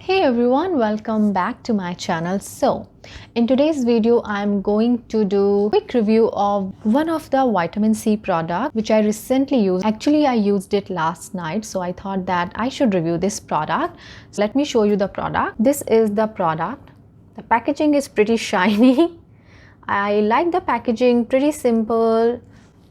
Hey everyone, welcome back to my channel. So in today's video I'm going to do a quick review of one of the vitamin C product which I recently used. Actually I used it last night, so I thought that I should review this product. So let me show you the product. This is the product. The packaging is pretty shiny. I like the packaging, pretty simple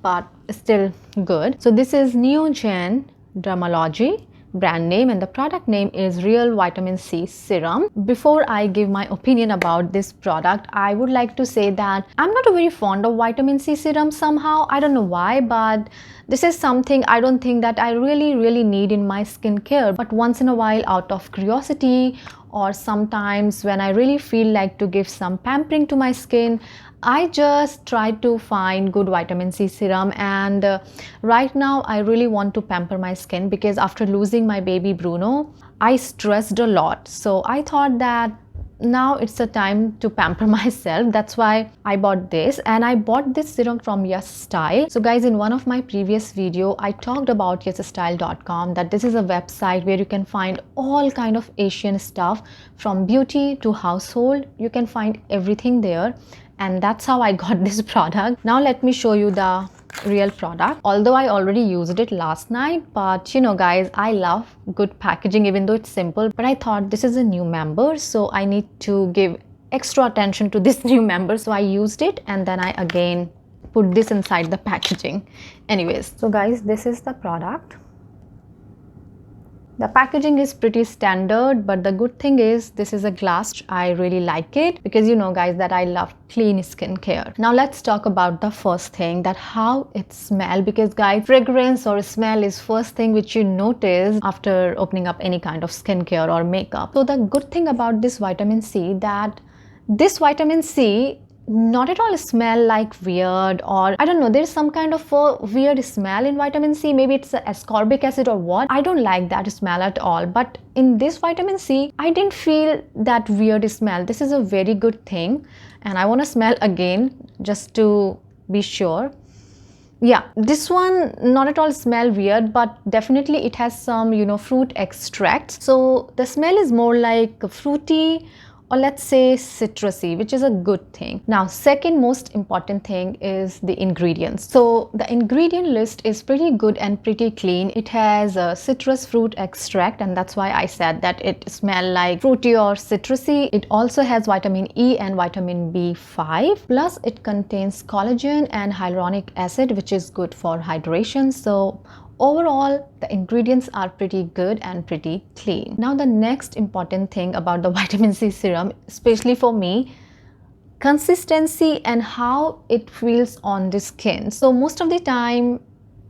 but still good. So this is Neogen Dermalogy brand name and the product name is Real Vitamin C Serum. Before I give my opinion about this product, I would like to say that I'm not a very fond of vitamin C serum somehow. I don't know why, but this is something I don't think that I really need in my skincare. But once in a while, out of curiosity, or sometimes when I really feel like to give some pampering to my skin, I just try to find good vitamin C serum. And right now I really want to pamper my skin because after losing my baby Bruno, I stressed a lot. So I thought that now it's the time to pamper myself. That's why I bought this, and I bought this serum from Yes Style. So guys, in one of my previous video I talked about yesstyle.com, that this is a website where you can find all kind of Asian stuff from beauty to household. You can find everything there, and that's how I got this product. Now let me show you the real product. Although I already used it last night, but you know guys, I love good packaging even though it's simple. But I thought this is a new member, so I need to give extra attention to this new member, so I used it and then I again put this inside the packaging. Anyways, so guys, this is the product. The packaging is pretty standard, but the good thing is this is a glass. I really like it because you know guys that I love clean skincare. Now let's talk about the first thing, that how it smells, because guys, fragrance or smell is first thing which you notice after opening up any kind of skincare or makeup. So the good thing about this vitamin C, that this vitamin C not at all smell like weird, or I don't know, there's some kind of a weird smell in vitamin C. Maybe it's ascorbic acid or what. I don't like that smell at all, but in this vitamin C I didn't feel that weird smell. This is a very good thing, and I want to smell again just to be sure. Yeah, this one not at all smell weird, but definitely it has some, you know, fruit extracts. So the smell is more like fruity, or let's say citrusy, which is a good thing. Now second most important thing is the ingredients. So the ingredient list is pretty good and pretty clean. It has a citrus fruit extract, and that's why I said that it smells like fruity or citrusy. It also has vitamin E and vitamin B5, plus it contains collagen and hyaluronic acid, which is good for hydration. So overall, the ingredients are pretty good and pretty clean. Now the next important thing about the vitamin C serum, especially for me, consistency and how it feels on the skin. So most of the time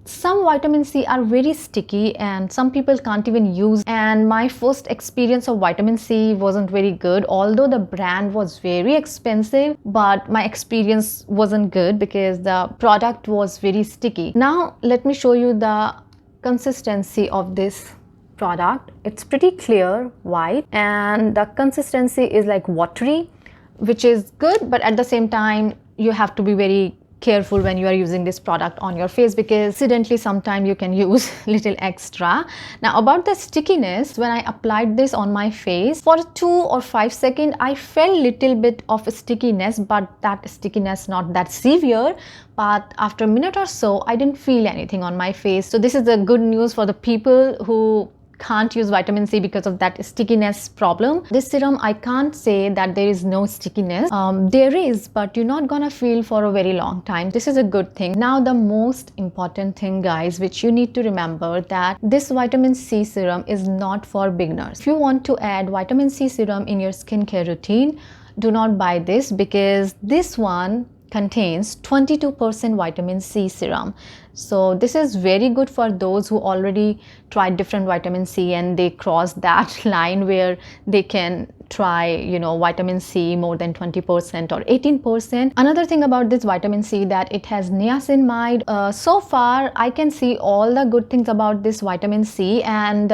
some vitamin C are very sticky and some people can't even use, and my first experience of vitamin C wasn't very good. Although the brand was very expensive, but my experience wasn't good because the product was very sticky. Now let me show you the consistency of this product. It's pretty clear white, and the consistency is like watery, which is good, but at the same time you have to be very careful when you are using this product on your face, because accidentally sometimes you can use little extra. Now about the stickiness, when I applied this on my face for 2 or 5 seconds, I felt little bit of stickiness, but that stickiness not that severe. But after a minute or so I didn't feel anything on my face. So this is the good news for the people who can't use vitamin C because of that stickiness problem. This serum, I can't say that there is no stickiness. There is, but you're not gonna feel for a very long time. This is a good thing. Now the most important thing guys, which you need to remember, that this vitamin C serum is not for beginners. If you want to add vitamin C serum in your skincare routine, do not buy this, because this one contains 22% vitamin C serum. So this is very good for those who already tried different vitamin C and they cross that line where they can try, you know, vitamin C more than 20% or 18%. Another thing about this vitamin C, that it has niacinamide. So far I can see all the good things about this vitamin C, and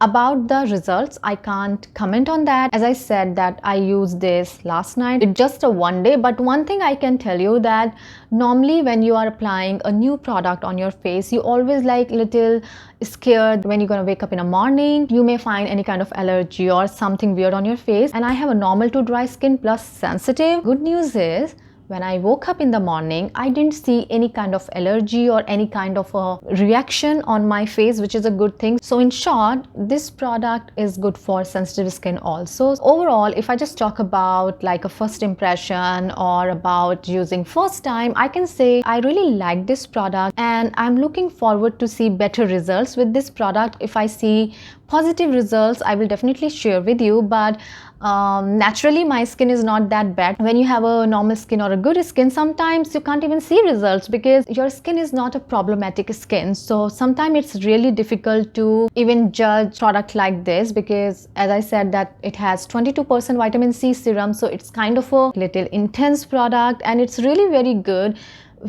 About the results, I can't comment on that. As I said that I used this last night. It's just a one day, but one thing I can tell you that normally when you are applying a new product on your face, you always like little scared when you're gonna wake up in the morning. You may find any kind of allergy or something weird on your face. And I have a normal to dry skin plus sensitive. Good news is, when I woke up in the morning, I didn't see any kind of allergy or any kind of a reaction on my face, which is a good thing. So in short, this product is good for sensitive skin also. Overall, if I just talk about like a first impression or about using first time, I can say I really like this product and I'm looking forward to see better results with this product. If I see positive results, I will definitely share with you, but naturally my skin is not that bad. When you have a normal skin or a good skin, sometimes you can't even see results because your skin is not a problematic skin. So sometimes it's really difficult to even judge product like this, because as I said that it has 22% vitamin C serum, so it's kind of a little intense product and it's really very good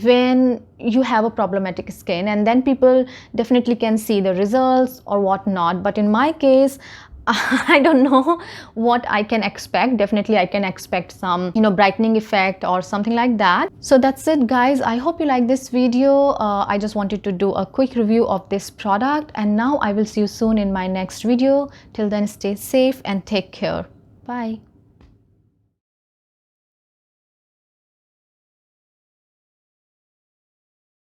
when you have a problematic skin, and then people definitely can see the results or whatnot. But in my case, I don't know what I can expect. Definitely I can expect some, brightening effect or something like that. So that's it guys. I hope you like this video. I just wanted to do a quick review of this product, and now I will see you soon in my next video. Till then, stay safe and take care. Bye.